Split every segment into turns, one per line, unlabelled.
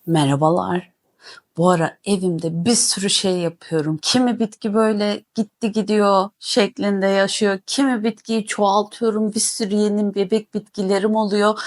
Merhabalar. Bu ara evimde bir sürü şey yapıyorum. Kimi bitki böyle gitti gidiyor şeklinde yaşıyor. Kimi bitkiyi çoğaltıyorum. Bir sürü yeni bebek bitkilerim oluyor.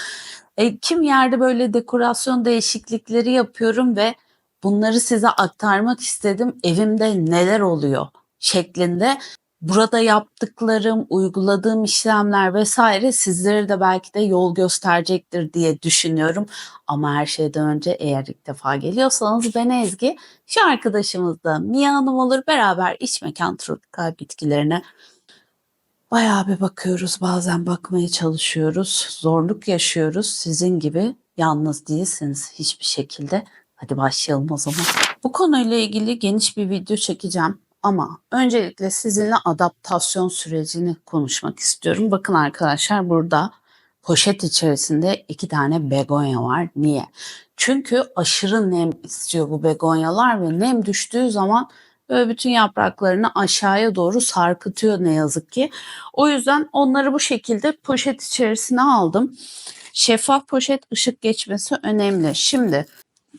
Kim yerde böyle dekorasyon değişiklikleri yapıyorum ve bunları size aktarmak istedim. Evimde neler oluyor şeklinde. Burada yaptıklarım, uyguladığım işlemler vesaire sizlere de belki de yol gösterecektir diye düşünüyorum. Ama her şeyden önce eğer ilk defa geliyorsanız ben Ezgi, şu arkadaşımız da Mia Hanım olur. Beraber iç mekan tropikal bitkilerine bayağı bir bakıyoruz. Bazen bakmaya çalışıyoruz. Zorluk yaşıyoruz. Sizin gibi yalnız değilsiniz hiçbir şekilde. Hadi başlayalım o zaman. Bu konuyla ilgili geniş bir video çekeceğim. Ama öncelikle sizinle adaptasyon sürecini konuşmak istiyorum. Bakın arkadaşlar, burada poşet içerisinde 2 tane begonya var. Niye? Çünkü aşırı nem istiyor bu begonyalar ve nem düştüğü zaman böyle bütün yapraklarını aşağıya doğru sarkıtıyor ne yazık ki. O yüzden onları bu şekilde poşet içerisine aldım. Şeffaf poşet, ışık geçmesi önemli. Şimdi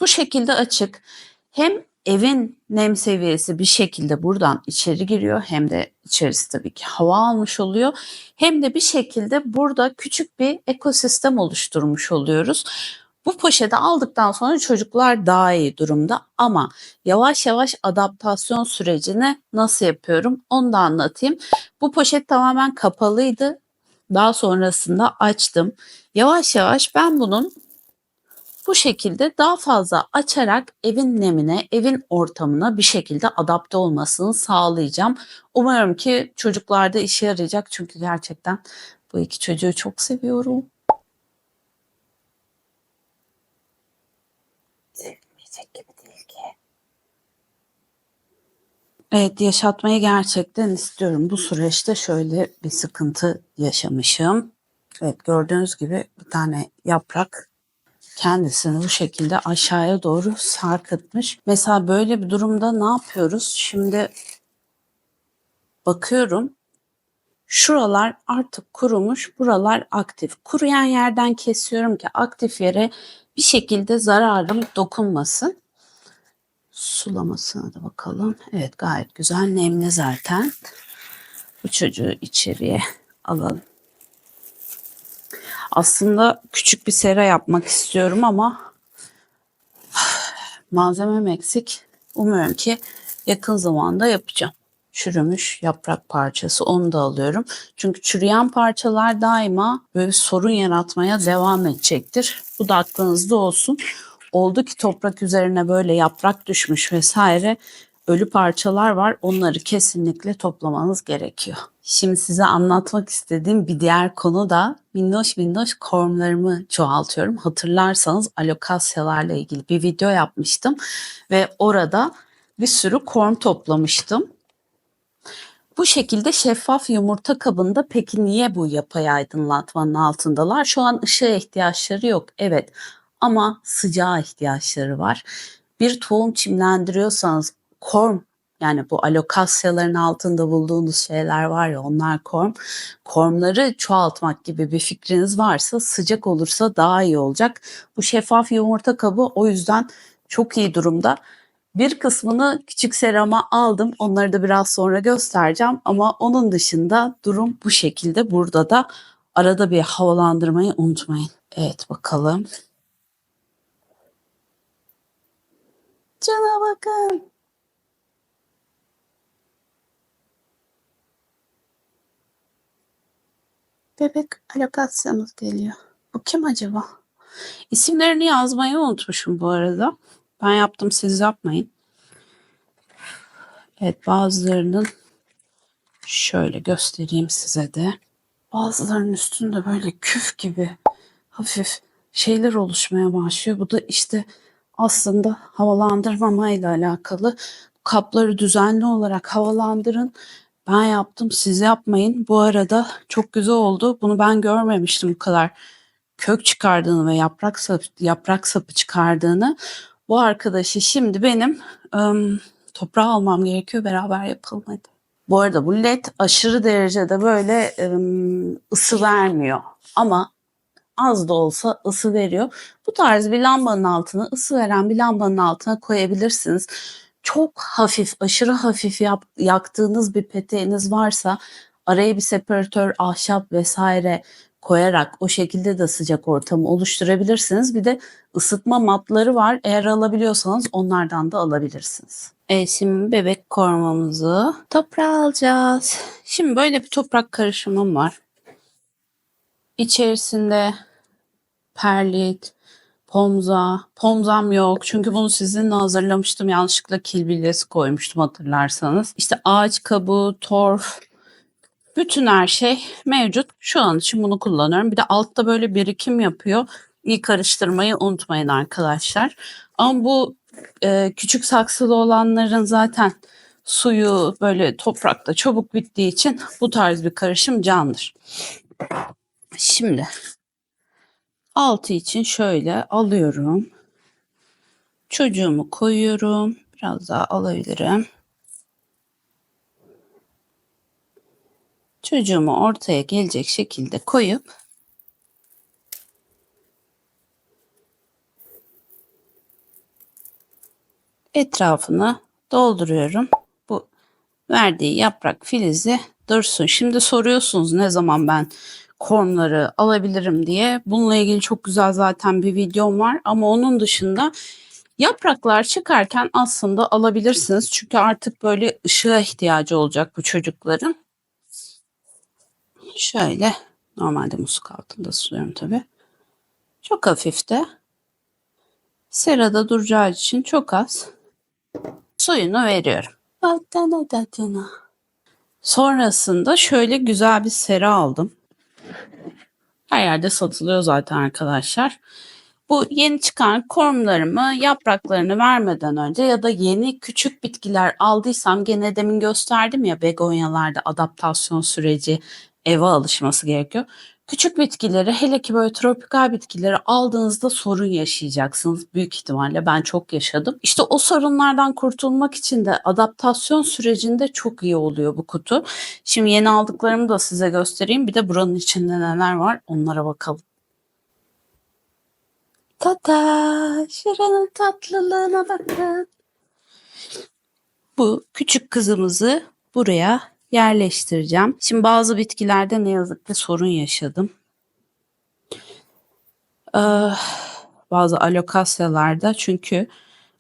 bu şekilde açık. Hem evin nem seviyesi bir şekilde buradan içeri giriyor, hem de içerisi tabii ki hava almış oluyor. Hem de bir şekilde burada küçük bir ekosistem oluşturmuş oluyoruz. Bu poşeti aldıktan sonra çocuklar daha iyi durumda, ama yavaş yavaş adaptasyon sürecini nasıl yapıyorum onu da anlatayım. Bu poşet tamamen kapalıydı. Daha sonrasında açtım. Yavaş yavaş ben bunun bu şekilde daha fazla açarak evin nemine, evin ortamına bir şekilde adapte olmasını sağlayacağım. Umarım ki çocuklarda işe yarayacak, çünkü gerçekten bu iki çocuğu çok seviyorum. Sevilmeyecek gibi değil ki. Evet, yaşatmayı gerçekten istiyorum. Bu süreçte şöyle bir sıkıntı yaşamışım. Evet, gördüğünüz gibi bir tane yaprak kendisini bu şekilde aşağıya doğru sarkıtmış. Mesela böyle bir durumda ne yapıyoruz? Şimdi bakıyorum, şuralar artık kurumuş, buralar aktif. Kuruyan yerden kesiyorum ki aktif yere bir şekilde zararım dokunmasın. Sulamasına da bakalım. Evet, gayet güzel nemli zaten. Bu çocuğu içeriye alalım. Aslında küçük bir sera yapmak istiyorum ama malzemem eksik. Umuyorum ki yakın zamanda yapacağım. Çürümüş yaprak parçası, onu da alıyorum. Çünkü çürüyen parçalar daima böyle bir sorun yaratmaya devam edecektir. Bu da aklınızda olsun. Oldu ki toprak üzerine böyle yaprak düşmüş vesaire ölü parçalar var. Onları kesinlikle toplamanız gerekiyor. Şimdi size anlatmak istediğim bir diğer konu da minnoş minnoş kormlarımı çoğaltıyorum. Hatırlarsanız alokasyalarla ilgili bir video yapmıştım ve orada bir sürü korm toplamıştım. Bu şekilde şeffaf yumurta kabında. Peki niye bu yapay aydınlatmanın altındalar? Şu an ışığa ihtiyaçları yok, evet, ama sıcağa ihtiyaçları var. Bir tohum çimlendiriyorsanız korm, yani bu alokasyaların altında bulduğunuz şeyler var ya, onlar korm. Kormları çoğaltmak gibi bir fikriniz varsa sıcak olursa daha iyi olacak. Bu şeffaf yumurta kabı o yüzden çok iyi durumda. Bir kısmını küçük serama aldım. Onları da biraz sonra göstereceğim. Ama onun dışında durum bu şekilde. Burada da arada bir havalandırmayı unutmayın. Evet, bakalım. Cana bakın. Bebek alokasyamız geliyor. Bu kim acaba? İsimlerini yazmayı unutmuşum bu arada. Ben yaptım, siz yapmayın. Evet, bazılarının şöyle göstereyim size de. Bazılarının üstünde böyle küf gibi hafif şeyler oluşmaya başlıyor. Bu da işte aslında havalandırmamayla alakalı. Kapları düzenli olarak havalandırın. Ben yaptım, siz yapmayın. Bu arada çok güzel oldu. Bunu ben görmemiştim, bu kadar kök çıkardığını ve yaprak sapı çıkardığını. Bu arkadaşı şimdi benim toprağa almam gerekiyor. Beraber yapalım hadi. Bu arada bu led aşırı derecede böyle ısı vermiyor. Ama az da olsa ısı veriyor. Bu tarz bir lambanın altına, ısı veren bir lambanın altına koyabilirsiniz. Çok hafif, aşırı hafif yaktığınız bir peteğiniz varsa araya bir separatör, ahşap vesaire koyarak o şekilde de sıcak ortamı oluşturabilirsiniz. Bir de ısıtma matları var. Eğer alabiliyorsanız onlardan da alabilirsiniz. Şimdi bebek korumamızı toprağa alacağız. Şimdi böyle bir toprak karışımım var. İçerisinde perlit, pomzam yok. Çünkü bunu sizinle hazırlamıştım. Yanlışlıkla kil bilyesi koymuştum hatırlarsanız. İşte ağaç kabuğu, torf, bütün her şey mevcut. Şu an için bunu kullanıyorum. Bir de altta böyle birikim yapıyor. İyi karıştırmayı unutmayın arkadaşlar. Ama bu küçük saksılı olanların zaten suyu böyle toprakta çabuk bittiği için bu tarz bir karışım candır. Şimdi altı için şöyle alıyorum. Çocuğumu koyuyorum. Biraz daha alabilirim. Çocuğumu ortaya gelecek şekilde koyup etrafını dolduruyorum. Bu verdiği yaprak filizi dursun. Şimdi soruyorsunuz ne zaman ben kormları alabilirim diye. Bununla ilgili çok güzel zaten bir videom var ama onun dışında yapraklar çıkarken aslında alabilirsiniz. Çünkü artık böyle ışığa ihtiyacı olacak bu çocukların. Şöyle normalde musluk altında suluyorum tabii. Çok hafif de serada duracağı için çok az suyunu veriyorum. Sonrasında şöyle güzel bir sera aldım. Her yerde satılıyor zaten arkadaşlar. Bu yeni çıkan kormlarımı yapraklarını vermeden önce ya da yeni küçük bitkiler aldıysam gene demin gösterdim ya begonyalarda adaptasyon süreci eve alışması gerekiyor. Küçük bitkileri hele ki böyle tropikal bitkileri aldığınızda sorun yaşayacaksınız. Büyük ihtimalle ben çok yaşadım. İşte o sorunlardan kurtulmak için de adaptasyon sürecinde çok iyi oluyor bu kutu. Şimdi yeni aldıklarımı da size göstereyim. Bir de buranın içinde neler var onlara bakalım. Tata, şuranın tatlılığına bakın. Bu küçük kızımızı buraya yerleştireceğim. Şimdi bazı bitkilerde ne yazık ki sorun yaşadım. Bazı alokasyalarda çünkü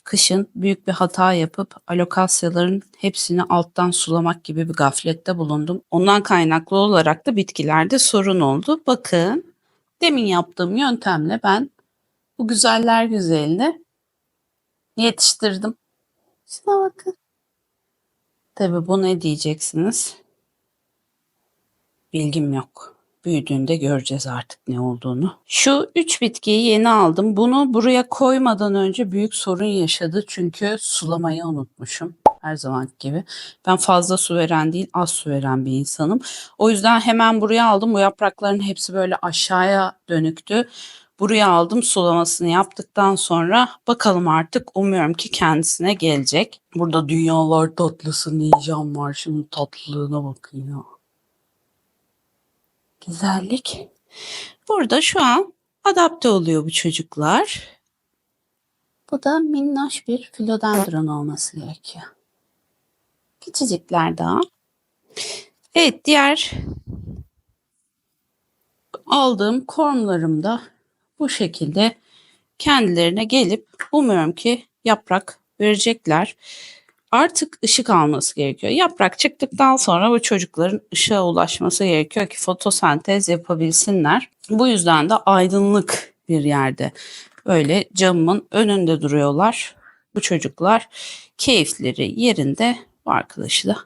kışın büyük bir hata yapıp alokasyaların hepsini alttan sulamak gibi bir gaflette bulundum. Ondan kaynaklı olarak da bitkilerde sorun oldu. Bakın demin yaptığım yöntemle ben bu güzeller güzelini yetiştirdim. Şuna bakın. Tabii bu ne diyeceksiniz? Bilgim yok. Büyüdüğünde göreceğiz artık ne olduğunu. Şu 3 bitkiyi yeni aldım. Bunu buraya koymadan önce büyük sorun yaşadı. Çünkü sulamayı unutmuşum. Her zamanki gibi. Ben fazla su veren değil az su veren bir insanım. O yüzden hemen buraya aldım. Bu yaprakların hepsi böyle aşağıya dönüktü. Buraya aldım sulamasını yaptıktan sonra bakalım artık umuyorum ki kendisine gelecek. Burada dünyalar tatlısı Nican var. Şunun tatlılığına bakın ya. Güzellik. Burada şu an adapte oluyor bu çocuklar. Bu da minnoş bir philodendron olması gerekiyor. Küçücükler daha. Evet diğer aldığım kormlarım da bu şekilde kendilerine gelip umuyorum ki yaprak verecekler. Artık ışık alması gerekiyor. Yaprak çıktıktan sonra bu çocukların ışığa ulaşması gerekiyor ki fotosentez yapabilsinler. Bu yüzden de aydınlık bir yerde böyle camımın önünde duruyorlar. Bu çocuklar keyifleri yerinde, bu arkadaşı da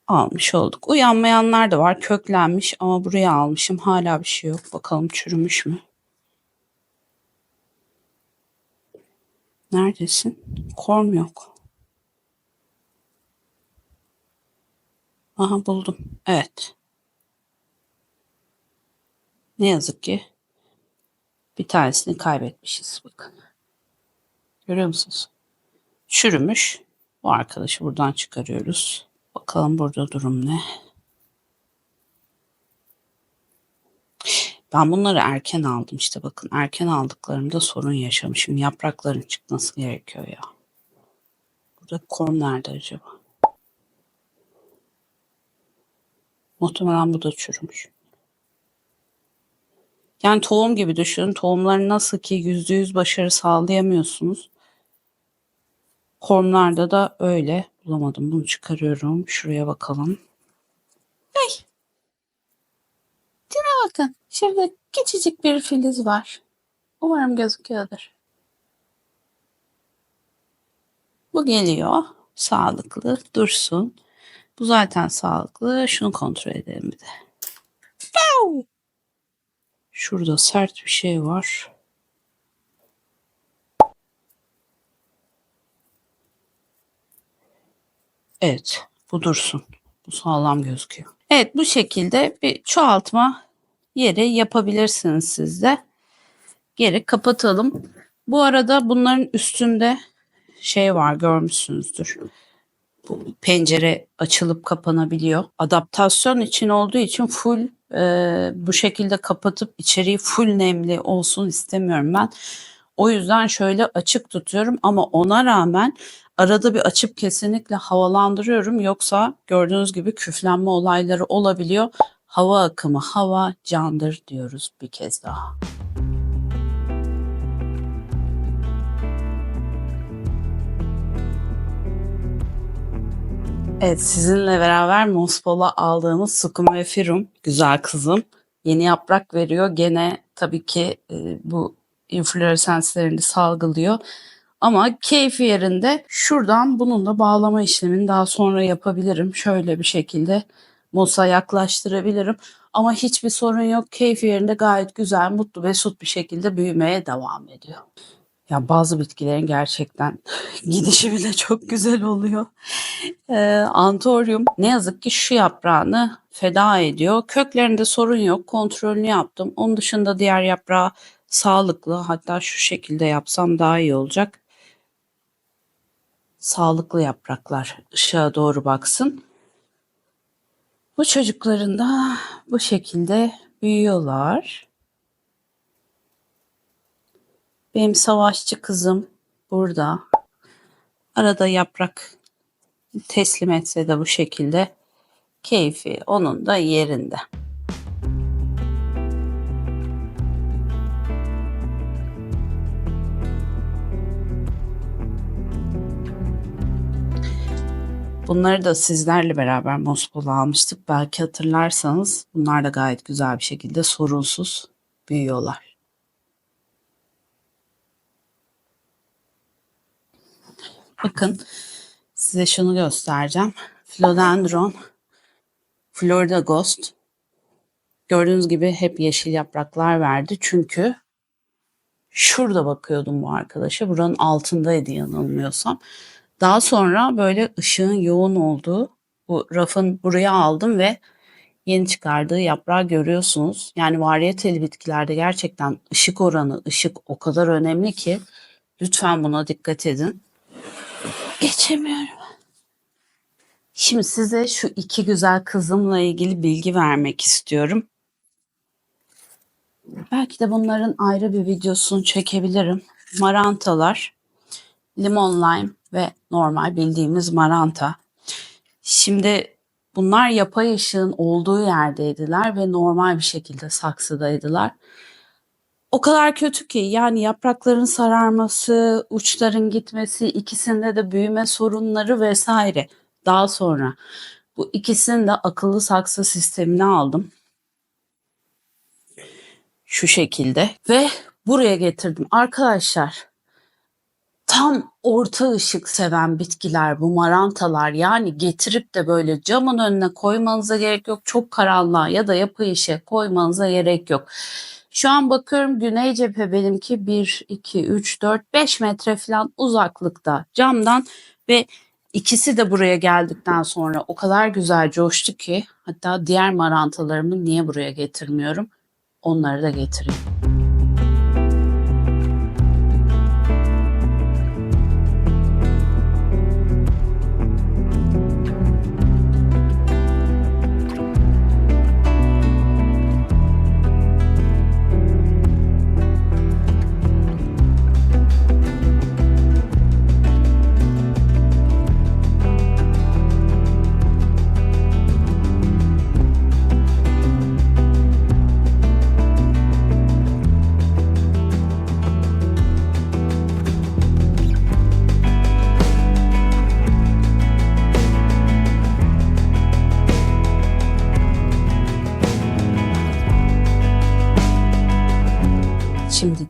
almış olduk. Uyanmayanlar da var, köklenmiş ama buraya almışım. Hala bir şey yok. Bakalım çürümüş mü? Neredesin? Korm yok. Aha buldum. Evet. Ne yazık ki bir tanesini kaybetmişiz. Bakın. Görüyor musunuz? Çürümüş. Bu arkadaşı buradan çıkarıyoruz. Bakalım burada durum ne? Ben bunları erken aldım işte, bakın erken aldıklarımda sorun yaşamışım. Yaprakların çıkması gerekiyor ya. Burada korm nerede acaba? Muhtemelen bu da çürümüş. Yani tohum gibi düşünün. Tohumların nasıl ki %100 başarı sağlayamıyorsunuz. Kormlarda da öyle. Bulamadım. Bunu çıkarıyorum. Şuraya bakalım. Ay. Şuna bakın. Şurada küçücük bir filiz var. Umarım gözüküyordur. Bu geliyor. Sağlıklı. Dursun. Bu zaten sağlıklı. Şunu kontrol edelim bir de. Şurada sert bir şey var. Evet. Bu dursun. Bu sağlam gözüküyor. Evet, bu şekilde bir çoğaltma yeri yapabilirsiniz siz de. Geri kapatalım. Bu arada bunların üstünde şey var, görmüşsünüzdür. Bu pencere açılıp kapanabiliyor. Adaptasyon için olduğu için full bu şekilde kapatıp içeriği full nemli olsun istemiyorum ben. O yüzden şöyle açık tutuyorum ama ona rağmen arada bir açıp kesinlikle havalandırıyorum. Yoksa gördüğünüz gibi küflenme olayları olabiliyor. Hava akımı, hava candır diyoruz bir kez daha. Evet, sizinle beraber Mospola aldığımız Succumiferum, güzel kızım, yeni yaprak veriyor. Gene tabii ki bu infloresenslerini salgılıyor. Ama keyfi yerinde. Şuradan bununla bağlama işlemini daha sonra yapabilirim. Şöyle bir şekilde mosa yaklaştırabilirim. Ama hiçbir sorun yok. Keyfi yerinde, gayet güzel, mutlu mesut bir şekilde büyümeye devam ediyor. Ya bazı bitkilerin gerçekten gidişi bile çok güzel oluyor. Antorium ne yazık ki şu yaprağını feda ediyor. Köklerinde sorun yok. Kontrolünü yaptım. Onun dışında diğer yaprağı sağlıklı. Hatta şu şekilde yapsam daha iyi olacak. Sağlıklı yapraklar ışığa doğru baksın. Bu çocukların da bu şekilde büyüyorlar. Benim savaşçı kızım burada. Arada yaprak teslim etse de bu şekilde keyfi onun da yerinde. Bunları da sizlerle beraber Mospola almıştık. Belki hatırlarsanız bunlar da gayet güzel bir şekilde sorunsuz büyüyorlar. Bakın size şunu göstereceğim. Philodendron Florida Ghost. Gördüğünüz gibi hep yeşil yapraklar verdi. Çünkü şurada bakıyordum bu arkadaşa. Buranın altındaydı yanılmıyorsam. Daha sonra böyle ışığın yoğun olduğu bu rafın buraya aldım ve yeni çıkardığı yaprağı görüyorsunuz. Yani varyeteli bitkilerde gerçekten ışık oranı, ışık o kadar önemli ki lütfen buna dikkat edin. Geçemiyorum. Şimdi size şu iki güzel kızımla ilgili bilgi vermek istiyorum. Belki de bunların ayrı bir videosunu çekebilirim. Marantalar, limon lime ve normal bildiğimiz maranta. Şimdi bunlar yapay ışığın olduğu yerdeydiler ve normal bir şekilde saksıdaydılar. O kadar kötü ki, yani yaprakların sararması, uçların gitmesi, ikisinde de büyüme sorunları vesaire. Daha sonra bu ikisini de akıllı saksı sistemine aldım. Şu şekilde ve buraya getirdim. Arkadaşlar, tam orta ışık seven bitkiler bu marantalar. Yani getirip de böyle camın önüne koymanıza gerek yok. Çok karanlığa ya da yapay ışığa koymanıza gerek yok. Şu an bakıyorum güney cephe benimki 1, 2, 3, 4, 5 metre falan uzaklıkta camdan ve ikisi de buraya geldikten sonra o kadar güzel coştu ki, hatta diğer marantalarımı niye buraya getirmiyorum? Onları da getireyim.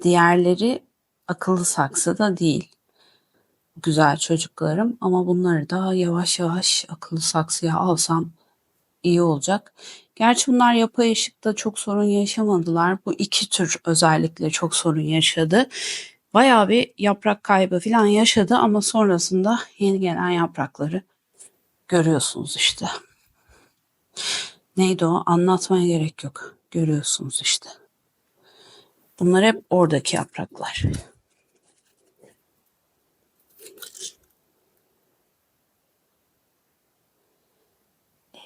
Diğerleri akıllı saksıda değil. Güzel çocuklarım ama bunları da yavaş yavaş akıllı saksıya alsam iyi olacak. Gerçi bunlar yapay ışıkta çok sorun yaşamadılar. Bu iki tür özellikle çok sorun yaşadı. Bayağı bir yaprak kaybı falan yaşadı ama sonrasında yeni gelen yaprakları görüyorsunuz işte. Neydi o? Anlatmaya gerek yok. Görüyorsunuz işte. Bunlar hep oradaki yapraklar.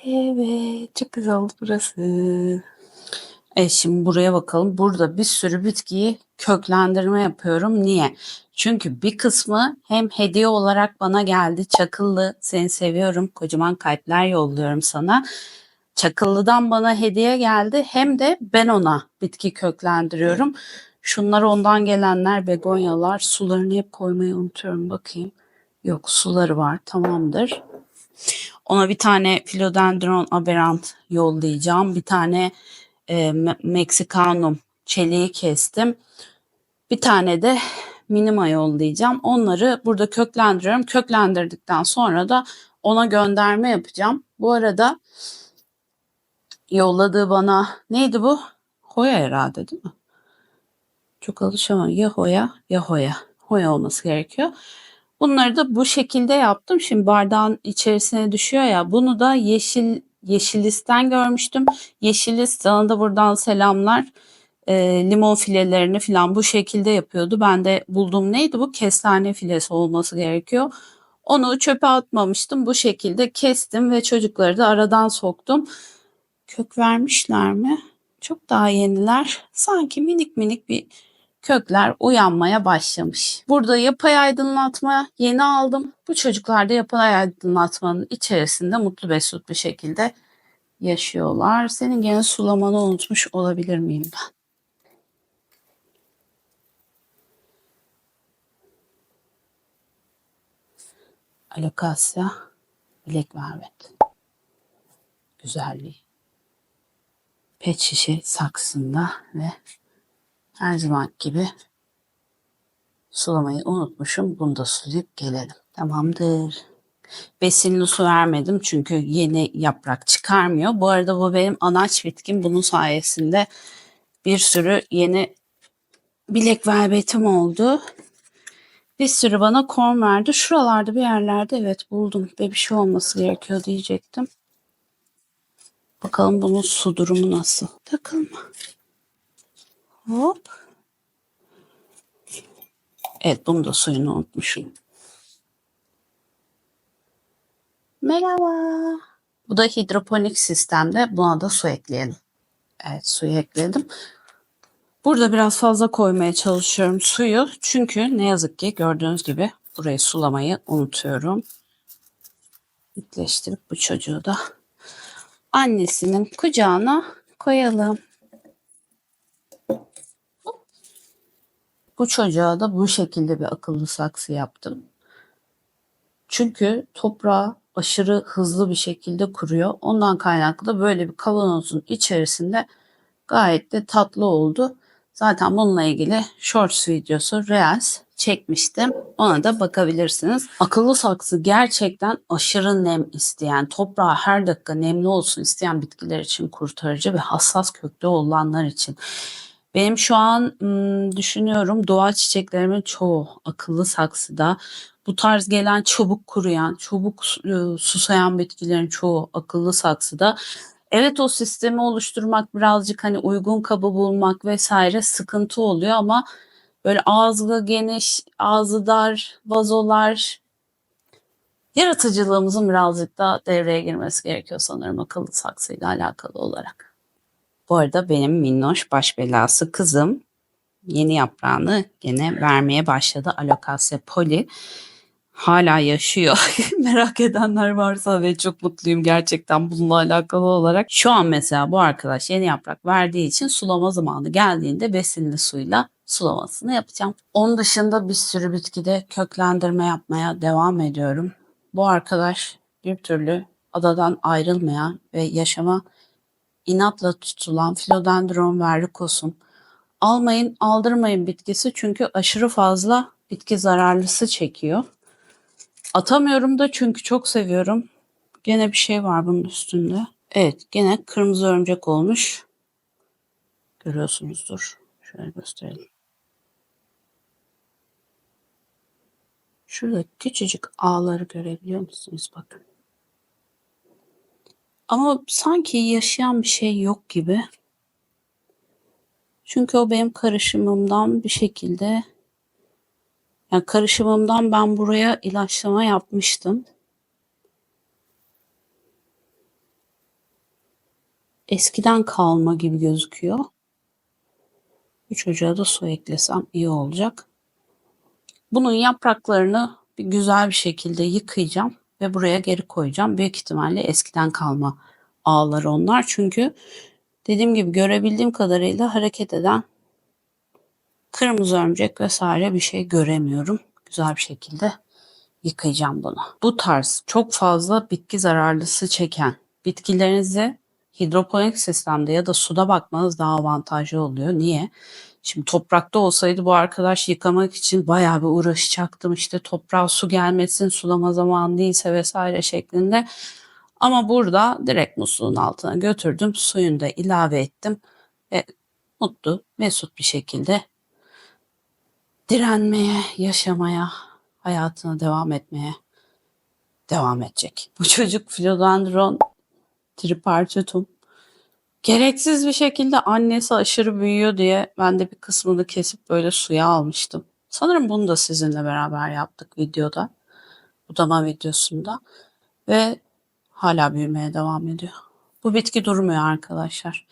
Evet, çok güzel oldu burası. Evet, şimdi buraya bakalım. Burada bir sürü bitkiyi köklendirme yapıyorum. Niye? Çünkü bir kısmı hem hediye olarak bana geldi. Çakıllı, seni seviyorum. Kocaman kalpler yolluyorum sana. Çakıllı'dan bana hediye geldi. Hem de ben ona bitki köklendiriyorum. Şunlar ondan gelenler, begonyalar. Sularını hep koymayı unutuyorum. Bakayım. Yok, suları var. Tamamdır. Ona bir tane Philodendron aberrant yollayacağım. Bir tane Mexicanum çeliği kestim. Bir tane de minima yollayacağım. Onları burada köklendiriyorum. Köklendirdikten sonra da ona gönderme yapacağım. Bu arada yolladığı bana neydi bu? Hoya herhalde değil mi? Çok alışamadım. Ya Hoya ya Hoya. Hoya olması gerekiyor. Bunları da bu şekilde yaptım. Şimdi bardağın içerisine düşüyor ya. Bunu da Yeşilist'ten görmüştüm. Yeşilist, sana da buradan selamlar. Limon filelerini falan bu şekilde yapıyordu. Ben de buldum, neydi bu? Kestane filesi olması gerekiyor. Onu çöpe atmamıştım. Bu şekilde kestim ve çocukları da aradan soktum. Kök vermişler mi? Çok daha yeniler. Sanki minik minik bir kökler uyanmaya başlamış. Burada yapay aydınlatma yeni aldım. Bu çocuklar da yapay aydınlatmanın içerisinde mutlu mesut bir şekilde yaşıyorlar. Senin gene sulamanı unutmuş olabilir miyim ben? Alokasya, bilek vermet. Güzelliği. Pet şişe saksında ve her zaman gibi sulamayı unutmuşum. Bunu da sulayıp gelelim. Tamamdır. Besinli su vermedim çünkü yeni yaprak çıkarmıyor. Bu arada bu benim anaç bitkim. Bunun sayesinde bir sürü yeni bilek velbetim oldu. Bir sürü bana korm verdi. Şuralarda bir yerlerde evet buldum. Ve bir şey olması gerekiyor diyecektim. Bakalım bunun su durumu nasıl? Takılma. Hop. Evet, bunu da suyunu unutmuşum. Merhaba. Bu da hidroponik sistemde. Buna da su ekleyelim. Evet, suyu ekledim. Burada biraz fazla koymaya çalışıyorum suyu. Çünkü ne yazık ki gördüğünüz gibi burayı sulamayı unutuyorum. Dikleştirip bu çocuğu da annesinin kucağına koyalım. Bu çocuğa da bu şekilde bir akıllı saksı yaptım. Çünkü toprağı aşırı hızlı bir şekilde kuruyor. Ondan kaynaklı da böyle bir kavanozun içerisinde gayet de tatlı oldu. Zaten bununla ilgili shorts videosu, reels çekmiştim. Ona da bakabilirsiniz. Akıllı saksı gerçekten aşırı nem isteyen, toprağı her dakika nemli olsun isteyen bitkiler için kurtarıcı ve hassas köklü olanlar için. Benim şu an düşünüyorum, doğa çiçeklerimin çoğu akıllı saksıda. Bu tarz gelen çabuk kuruyan, çabuk susayan bitkilerin çoğu akıllı saksıda. Evet, o sistemi oluşturmak birazcık hani uygun kabı bulmak vesaire sıkıntı oluyor ama böyle ağzı geniş, ağzı dar vazolar, yaratıcılığımızın birazcık daha devreye girmesi gerekiyor sanırım akıllı saksıyla alakalı olarak. Bu arada benim minnoş baş belası kızım yeni yaprağını gene vermeye başladı. Alokasya poli. Hala yaşıyor. Merak edenler varsa ve çok mutluyum gerçekten bununla alakalı olarak. Şu an mesela bu arkadaş yeni yaprak verdiği için sulama zamanı geldiğinde besinli suyla sulamasını yapacağım. Onun dışında bir sürü bitkide köklendirme yapmaya devam ediyorum. Bu arkadaş bir türlü adadan ayrılmayan ve yaşama inatla tutulan Philodendron verrucos'um. Almayın, aldırmayın bitkisi çünkü aşırı fazla bitki zararlısı çekiyor. Atamıyorum da çünkü çok seviyorum. Gene bir şey var bunun üstünde. Evet, gene kırmızı örümcek olmuş. Görüyorsunuzdur. Şöyle gösterelim. Şurada küçücük ağları görebiliyor musunuz? Bakın. Ama sanki yaşayan bir şey yok gibi. Çünkü o benim karışımımdan bir şekilde, yani karışımımdan ben buraya ilaçlama yapmıştım. Eskiden kalma gibi gözüküyor. Bu çocuğa da su eklesem iyi olacak. Bunun yapraklarını bir güzel bir şekilde yıkayacağım ve buraya geri koyacağım. Büyük ihtimalle eskiden kalma ağlar onlar. Çünkü dediğim gibi görebildiğim kadarıyla hareket eden kırmızı örümcek vesaire bir şey göremiyorum. Güzel bir şekilde yıkayacağım bunu. Bu tarz çok fazla bitki zararlısı çeken bitkilerinizi hidroponik sistemde ya da suda bakmanız daha avantajlı oluyor. Niye? Şimdi toprakta olsaydı bu arkadaş yıkamak için bayağı bir uğraşacaktım. İşte toprağa su gelmesin, sulama zamanı değilse vesaire şeklinde. Ama burada direkt musluğun altına götürdüm. Suyunu da ilave ettim. Ve mutlu, mesut bir şekilde direnmeye, yaşamaya, hayatına devam etmeye devam edecek. Bu çocuk Philodendron tripartitum. Gereksiz bir şekilde annesi aşırı büyüyor diye ben de bir kısmını kesip böyle suya almıştım. Sanırım bunu da sizinle beraber yaptık videoda. Budama videosunda. Ve hala büyümeye devam ediyor. Bu bitki durmuyor arkadaşlar.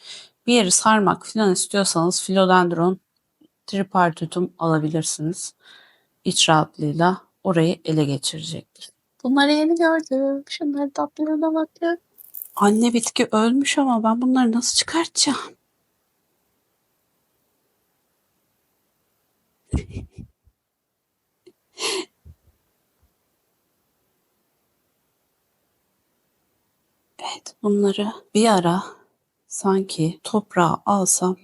Bir yeri sarmak falan istiyorsanız Philodendron tripartitum alabilirsiniz. İç rahatlığıyla orayı ele geçirecektir. Bunları yeni gördüm. Şunları tatlılığına bakın. Anne bitki ölmüş ama ben bunları nasıl çıkartacağım? Evet, bunları bir ara sanki toprağa alsam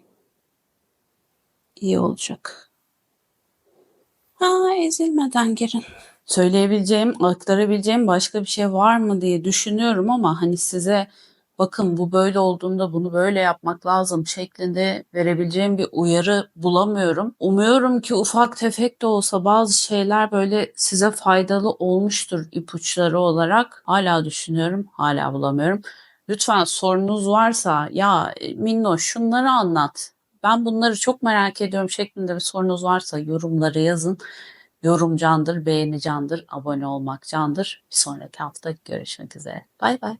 iyi olacak. Ha, ezilmeden girin. Söyleyebileceğim, aktarabileceğim başka bir şey var mı diye düşünüyorum ama hani size bakın bu böyle olduğunda bunu böyle yapmak lazım şeklinde verebileceğim bir uyarı bulamıyorum. Umuyorum ki ufak tefek de olsa bazı şeyler böyle size faydalı olmuştur ipuçları olarak. Hala düşünüyorum, hala bulamıyorum. Lütfen sorunuz varsa ya Minnoş şunları anlat. Ben bunları çok merak ediyorum şeklinde bir sorunuz varsa yorumlara yazın. Yorum candır, beğeni candır, abone olmak candır. Bir sonraki hafta görüşmek üzere. Bay bay.